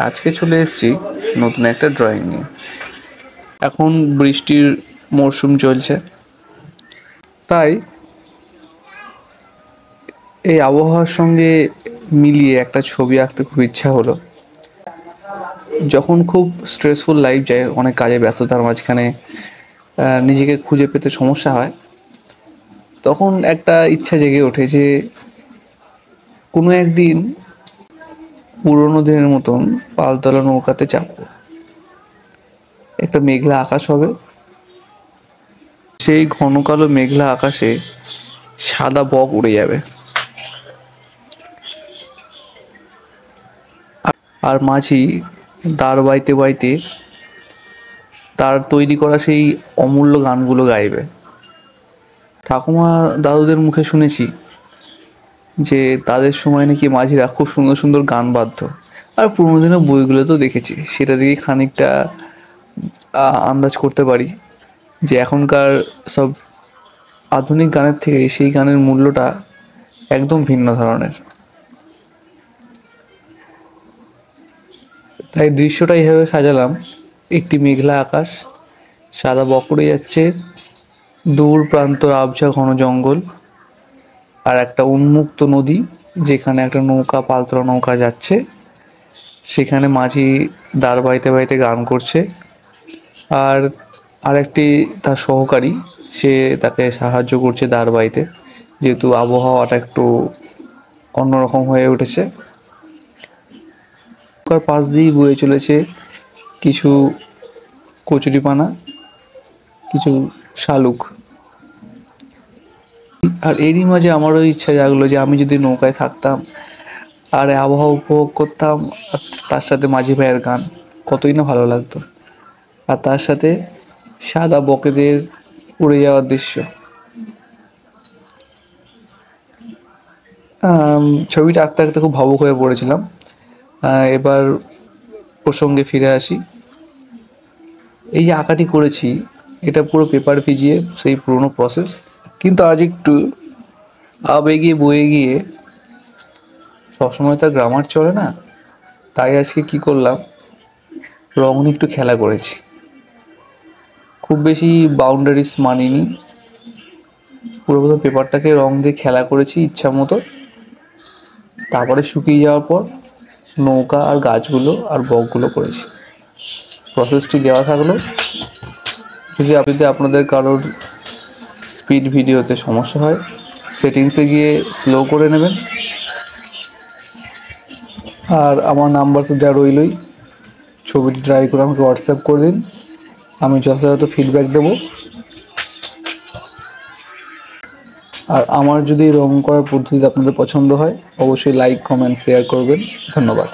আজকে চলে এসেছি নতুন একটা ড্রয়িং নিয়ে। এখন বৃষ্টির মরশুম চলছে, তাই এই আবহাওয়ার সঙ্গে মিলিয়ে একটা ছবি আঁকতে খুব ইচ্ছা হলো। যখন খুব স্ট্রেসফুল লাইফ যায়, অনেক কাজে ব্যস্ততার মাঝখানে নিজেকে খুঁজে পেতে সমস্যা হয়, তখন একটা ইচ্ছা জেগে ওঠে যে কোনো একদিন পুরোনো দিনের মতন পালতোলা নৌকাতে চাপবো। একটা মেঘলা আকাশ হবে, সেই ঘন কালো মেঘলা আকাশে সাদা বক উড়ে যাবে, আর মাঝি দাঁড় বাইতে বাইতে তার তৈরি করা সেই অমূল্য গানগুলো গাইবে। ঠাকুমা দাদুদের মুখে শুনেছি যে তাদের সময় নাকি মাঝিরা খুব সুন্দর সুন্দর গান বাদ্য। আর পুরোনো দিনের বইগুলো তো দেখেছি, সেটা দিয়ে খানিকটা আন্দাজ করতে পারি যে এখনকার সব আধুনিক গানের থেকে সেই গানের মূল্যটা একদম ভিন্ন ধরনের। তাই দৃশ্যটা এইভাবে সাজালাম: একটি মেঘলা আকাশ, সাদা বক উড়ে যাচ্ছে, দূর প্রান্তর আবছা ঘন জঙ্গল, আর একটা উন্মুক্ত নদী যেখানে একটা নৌকা, পালতোলা নৌকা যাচ্ছে। সেখানে মাঝি দাঁড় বাইতে বাইতে গান করছে, আর আরেকটি তার সহকারী, সে তাকে সাহায্য করছে দাঁড় বাইতে, যেহেতু আবহাওয়াটা একটু অন্যরকম হয়ে উঠেছে। নৌকার পাশ দিয়েই বয়ে চলেছে কিছু কচুরিপানা, কিছু শালুক। আর এরই মাঝে আমারও ইচ্ছা জাগলো যে আমি যদি নৌকায় থাকতাম আর আবহাওয়া উপভোগ করতাম, আর তার সাথে মাঝি ভাইয়ের গান, কতই না ভালো লাগতো। আর তার সাথে সাদা বকেদের উড়ে যাওয়ার দৃশ্য। ছবিটা আঁকতে আঁকতে খুব ভাবুক হয়ে পড়েছিলাম। এবার প্রসঙ্গে ফিরে আসি। এই যে আঁকাটি করেছি, এটা পুরো পেপার ভিজিয়ে সেই পুরোনো প্রসেস, কিন্তু আজ একটু আবেগে বয়ে গিয়ে, সবসময় তো গ্রামার চলে না, তাই আজকে কি করলাম, রং নিয়ে একটু খেলা করেছি। খুব বেশি বাউন্ডারিজ মানিনি, পুরো পেপারটাকে রং দিয়ে খেলা করেছি ইচ্ছা মতো। তারপরে শুকিয়ে যাওয়ার পর নৌকা আর গাছগুলো আর বকগুলো করেছি। প্রসেসটি দেওয়া থাকলো। যদি আপনাদের কারোর স্পিড ভিডিওতে সমস্যা হয়, সেটিংসে গিয়ে স্লো করে নেবেন। আর আমার নাম্বার তো দেওয়া রইলই, ছবিটি ট্রাই করে আমাকে হোয়াটসঅ্যাপ করে দিন, আমি যথাযথ ফিডব্যাক দেবো। আর আমার যদি রং করার পদ্ধতি আপনাদের পছন্দ হয়, অবশ্যই লাইক, কমেন্ট, শেয়ার করবেন। ধন্যবাদ।